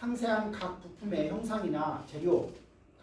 상세한 각 부품의 형상이나 재료,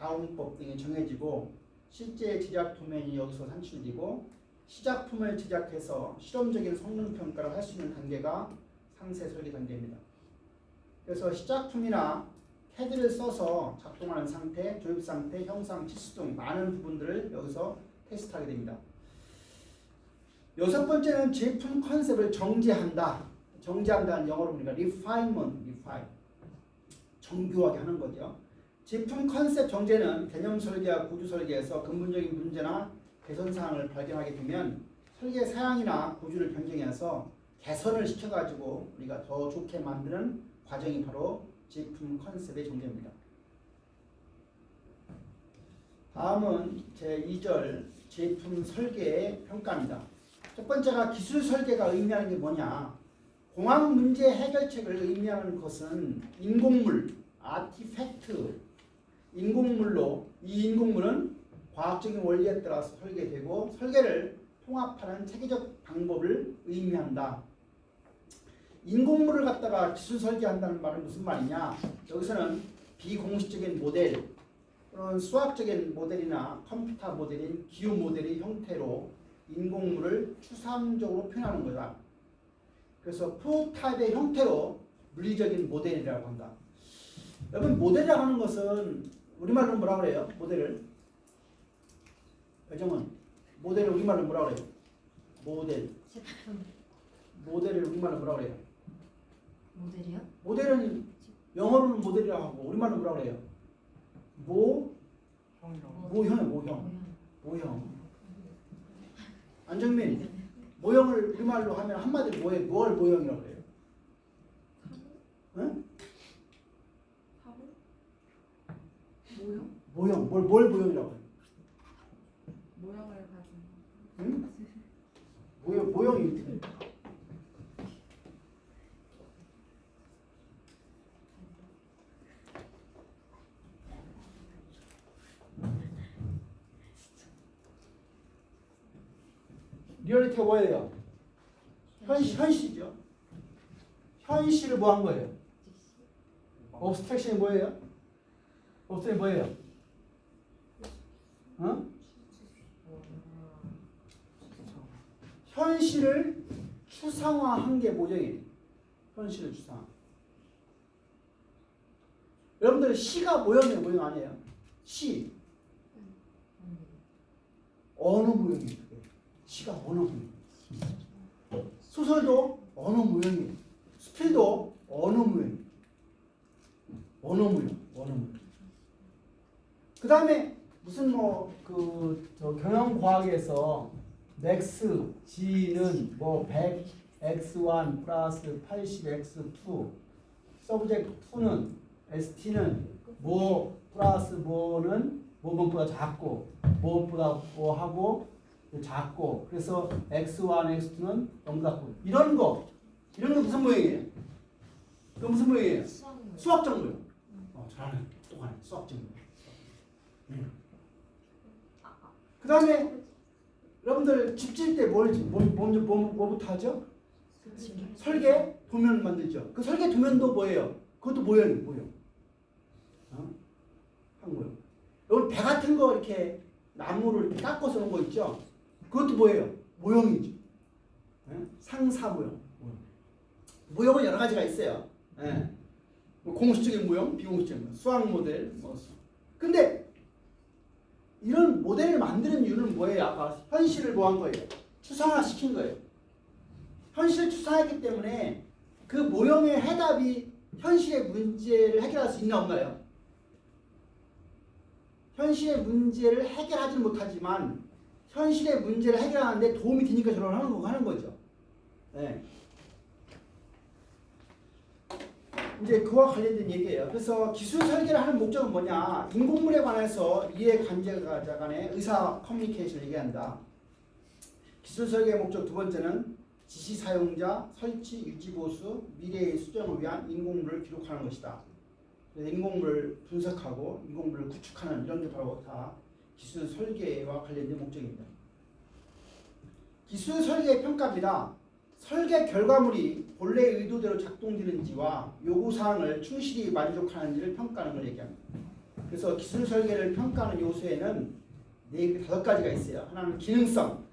가공법 등이 정해지고 실제 제작 도면이 여기서 산출되고 시작품을 제작해서 실험적인 성능 평가를 할 수 있는 단계가 상세 설계 단계입니다. 그래서 시작품이나 CAD를 써서 작동하는 상태, 조립 상태, 형상, 치수 등 많은 부분들을 여기서 테스트하게 됩니다. 여섯 번째는 제품 컨셉을 정제한다. 정제한다는 영어로 보니까 refinement, 정교하게 하는 거죠. 제품 컨셉 정제는 개념 설계와 구조 설계에서 근본적인 문제나 개선 사항을 발견하게 되면 설계 사양이나 구조를 변경해서 개선을 시켜가지고 우리가 더 좋게 만드는 과정이 바로 제품 컨셉의 정제입니다. 다음은 제2절 제품 설계의 평가입니다. 첫 번째가 기술 설계가 의미하는 게 뭐냐? 공학 문제 해결책을 의미하는 것은 인공물, 아티팩트, 인공물로 이 인공물은 과학적인 원리에 따라서 설계되고 설계를 통합하는 체계적 방법을 의미한다. 인공물을 갖다가 기술 설계한다는 말은 무슨 말이냐? 여기서는 비공식적인 모델 또는 수학적인 모델이나 컴퓨터 모델인 기후 모델의 형태로 인공물을 추상적으로 표현하는 거다. 그래서 프로타입의 형태로 물리적인 모델이라고 한다. 여러분 모델이라고 하는 것은 우리말로 뭐라고 그래요? 모델을 배정은 모델을 우리말로 뭐라고 그래요? 모델. 모델을 우리말로 뭐라고 그래요? 모델이요? 모델은 영어로는 모델이라고 하고 우리말로 뭐라고 그래요? 모형. 안정민, 모형을 우리말로 하면 한마디로 뭘 모형이라고 그래요? 응? 모형, 뭘 모형이라고 해요? 모형을 가진. 응? 모형이 어떻게 돼요? 리얼리티가 뭐예요? 현실이죠. 현실을 뭐 한 거예요? 업스트랙션이 뭐예요? 업스트랙션이 뭐예요? 어? 현실을 추상화한 게 모형이에요. 현실을 추상화. 여러분들 시가 모형이에요? 모형 아니에요? 시. 어느 모형이에요? 시가 어느 모형? 소설도 어느 모형이에요? 수필도 어느 모형? 어느 모형? 그 다음에 무슨 경영과학에서 맥스, G는 100, X1 플러스 80, X2 서브젝트 2는 ST는 플러스 는 뭐보다 작고 뭐보다 뭐하고 작고 그래서 X1, X2는 너무 작고 이런 거 무슨 모형이에요? 그거 무슨 모형이에요? 수학적 모형. 잘하네. 똑하네. 수학적 모형. 그 다음에 여러분들 집 지을 때 뭐부터 하죠? 설계 도면 만들죠. 그 설계 도면도 뭐예요? 그것도 모형. 한 모형. 여기 배 같은 거 이렇게 나무를 이렇게 깎아서 놓은 거 있죠? 그것도 뭐예요? 모형이죠. 상사 모형. 모형은 여러 가지가 있어요. 공식적인 모형, 비공식적인 모형, 수학 모델, 근데 이런 모델을 만드는 이유는 뭐예요? 아까 현실을 뭐 한 거예요? 추상화 시킨 거예요. 현실을 추상화했기 때문에 그 모형의 해답이 현실의 문제를 해결할 수 있나 없나요? 현실의 문제를 해결하지 못하지만 현실의 문제를 해결하는데 도움이 되니까 저런 하는 거죠. 네. 이제 그와 관련된 얘기예요. 그래서 기술 설계를 하는 목적은 뭐냐? 인공물에 관해서 이해 관계자 간의 의사 커뮤니케이션을 얘기한다. 기술 설계의 목적 두 번째는 지시 사용자, 설치, 유지 보수, 미래의 수정을 위한 인공물을 기록하는 것이다. 그래서 인공물을 분석하고 인공물을 구축하는 이런 게 바로 다 기술 설계와 관련된 목적입니다. 기술 설계의 평가입니다. 설계 결과물이 본래 의도대로 작동되는지와 요구사항을 충실히 만족하는지를 평가하는 걸 얘기합니다. 그래서 기술 설계를 평가하는 요소에는 5가지가 있어요. 하나는 기능성,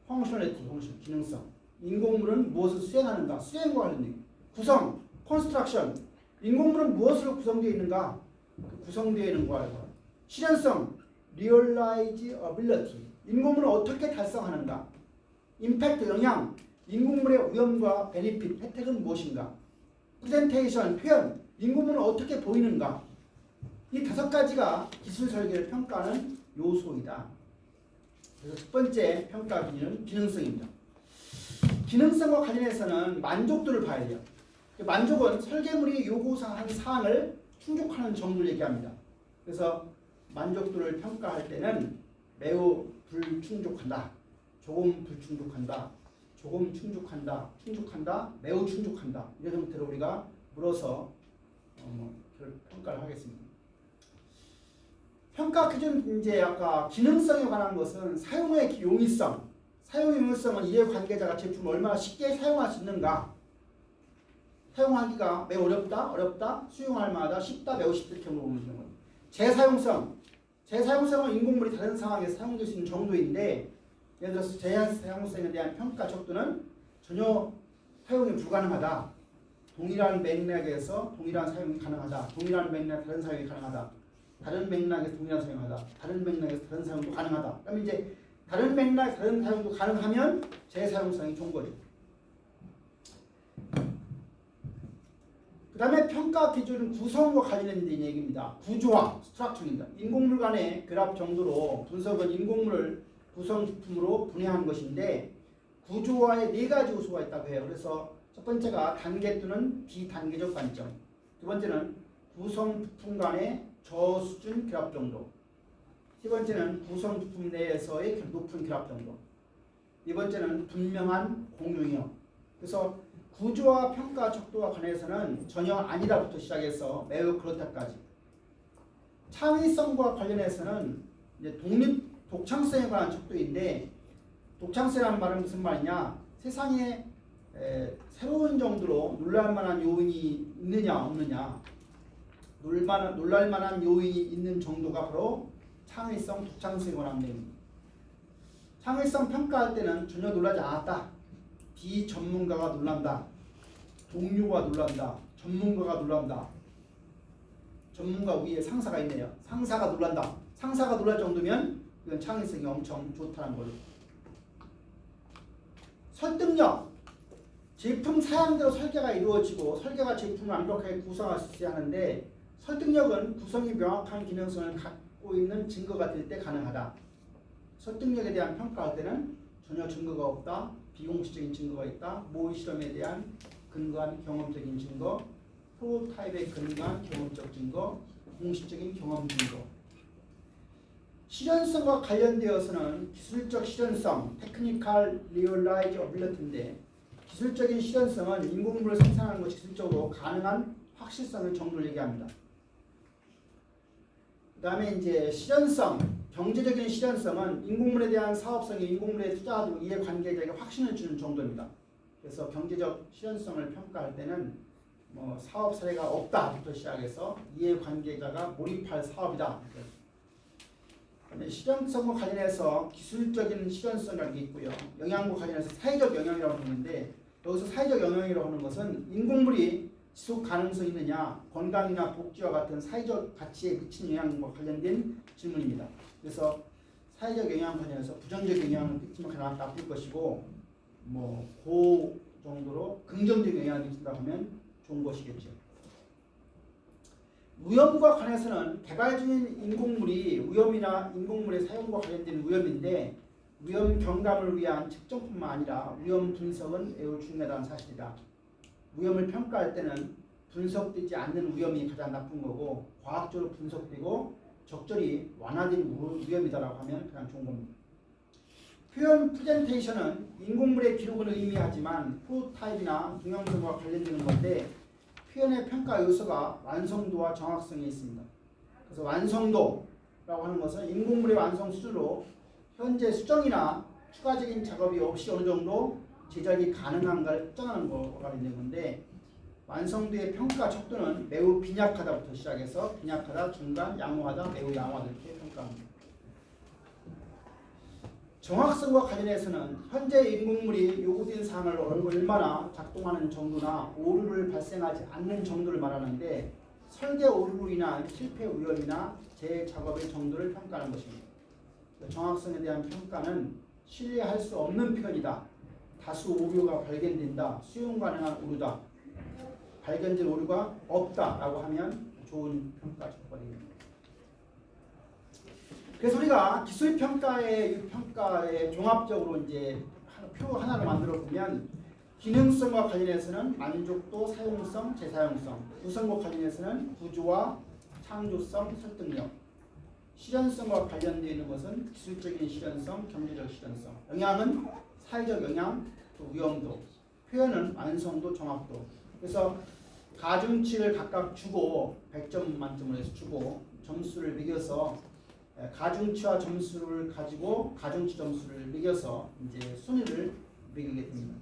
펑셔널리티, 기능성. 인공물은 무엇을 수행하는가, 수행과 관련된 구성, 컨스트럭션. 인공물은 무엇으로 구성되어 있는가, 구성되어 있는 거예요. 실현성, realizability. 인공물은 어떻게 달성하는가. 임팩트, 영향. 인공물의 위험과 베니핏, 혜택은 무엇인가. 프레젠테이션, 표현. 인공물은 어떻게 보이는가. 이 5가지가 기술 설계를 평가하는 요소이다. 그래서 첫 번째 평가 기준은 기능성입니다. 기능성과 관련해서는 만족도를 봐야 돼요. 만족은 설계물이 요구한 사항을 충족하는 정도를 얘기합니다. 그래서 만족도를 평가할 때는 매우 불충족한다, 조금 불충족한다, 조금 충족한다, 충족한다, 매우 충족한다, 이런 형태로 우리가 물어서 평가를 하겠습니다. 평가 기준 이제 아까 기능성에 관한 것은 사용의 용이성, 사용 용이성은 이해 관계자가 제품을 얼마나 쉽게 사용할 수 있는가, 사용하기가 매우 어렵다, 수용할 만하다, 쉽다, 매우 쉽다 이렇게 물어보는 거예요. 재사용성은 인공물이 다른 상황에서 사용될 수 있는 정도인데, 예를 들어서 재사용성에 대한 평가 척도는 전혀 사용이 불가능하다, 동일한 맥락에서 동일한 사용이 가능하다, 동일한 맥락 다른 사용이 가능하다, 다른 맥락에서 동일한 사용하다, 다른 맥락에서 다른 사용도 가능하다. 그러면 이제 다른 맥락 다른 사용도 가능하면 재사용성이 좋은 거죠. 그 다음에 평가 기준은 구성과 관련된 얘기입니다. 구조화, 스트럭처입니다. 인공물 간의 결합 정도로 분석은 인공물을 구성 제품으로 분해하는 것인데, 구조화에 4가지 요소가 있다고 해요. 그래서 첫 번째가 단계 또는 비단계적 관점, 두 번째는 구성 부품 간의 저수준 결합 정도, 세 번째는 구성 부품 내에서의 높은 결합 정도, 네 번째는 분명한 공유형. 그래서 구조화 평가 척도와 관해서는 전혀 아니다부터 시작해서 매우 그렇다까지. 창의성과 관련해서는 이제 독창성에 관한 척도인데, 독창성이라는 말은 무슨 말이냐? 세상에 새로운 정도로 놀랄만한 요인이 있느냐 없느냐, 놀랄만한 요인이 있는 정도가 바로 창의성, 독창성에 관한 내용입니다. 창의성 평가할 때는 전혀 놀라지 않았다, 비전문가가 놀란다, 동료가 놀란다, 전문가가 놀란다, 전문가 위에 상사가 있네요. 상사가 놀란다. 상사가 놀랄 정도면 이건 창의성이 엄청 좋다는 거죠. 설득력, 제품 사양대로 설계가 이루어지고 설계가 제품을 완벽하게 구성할 수 있어야 하는데, 설득력은 구성이 명확한 기능성을 갖고 있는 증거가 될 때 가능하다. 설득력에 대한 평가할 때는 전혀 증거가 없다, 비공식적인 증거가 있다, 모의 실험에 대한 근거한 경험적인 증거, 프로타입에 근거한 경험적 증거, 공식적인 경험 증거. 실현성과 관련되어서는 기술적 실현성, 테크니컬 리얼라이저빌리티인데, 기술적인 실현성은 인공물을 생산하는 것이 기술적으로 가능한 확실성의 정도를 얘기합니다. 그 다음에 이제 실현성, 경제적인 실현성은 인공물에 대한 사업성이 인공물에 투자하고 이해관계자에게 확신을 주는 정도입니다. 그래서 경제적 실현성을 평가할 때는 사업 사례가 없다부터 시작해서 이해관계자가 몰입할 사업이다. 실현성과 관련해서 기술적인 실현성이라는 게 있고요. 영향과 관련해서 사회적 영향이라고 하는데, 여기서 사회적 영향이라고 하는 것은 인공물이 지속 가능성이 있느냐, 건강이나 복지와 같은 사회적 가치에 미치는 영향과 관련된 질문입니다. 그래서 사회적 영향 관련해서 부정적 영향을 끼치면 그냥 나쁠 것이고, 그 정도로 긍정적 영향을 끼친다고 하면 좋은 것이겠죠. 위험과 관해서는 개발 중인 인공물이 위험이나 인공물의 사용과 관련된 위험인데, 위험 경감을 위한 측정뿐만 아니라 위험 분석은 매우 중요하다는 사실이다. 위험을 평가할 때는 분석되지 않는 위험이 가장 나쁜 거고, 과학적으로 분석되고 적절히 완화된 위험이다라고 하면 그냥 좋은 겁니다. 표현 프레젠테이션은 인공물의 기록을 의미하지만 프로타입이나 동영상과 관련되는 건데, 표현의 평가 요소가 완성도와 정확성이 있습니다. 그래서 완성도라고 하는 것은 인공물의 완성 수준으로 현재 수정이나 추가적인 작업이 없이 어느 정도 제작이 가능한가를 측정하는 거가 있는 건데 완성도의 평가 척도는 매우 빈약하다부터 시작해서 빈약하다, 중간, 양호하다, 매우 양호하다 이렇게 평가합니다. 정확성과 관련해서는 현재 인공물이 요구된 사항을 얼마나 작동하는 정도나 오류를 발생하지 않는 정도를 말하는데 설계 오류로 인한 실패 위험이나 재작업의 정도를 평가하는 것입니다. 정확성에 대한 평가는 신뢰할 수 없는 표현이다. 다수 오류가 발견된다. 수용 가능한 오류다. 발견된 오류가 없다라고 하면 좋은 평가 조건입니다. 그래서 우리가 기술 평가의 종합적으로 이제 표 하나를 만들어 보면 기능성과 관련해서는 만족도, 사용성, 재사용성, 구성과 관련해서는 구조와 창조성, 설득력, 실현성과 관련되어 있는 것은 기술적인 실현성, 경제적 실현성, 영향은 사회적 영향, 또 위험도, 표현은 완성도, 정확도. 그래서 가중치를 각각 주고 100점 만점으로 해서 주고 점수를 매겨서 가중치와 점수를 가지고 가중치 점수를 매겨서 이제 순위를 매기게 됩니다.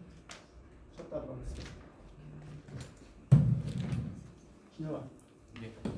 쳤다고 하겠습니다. 진영아. 네.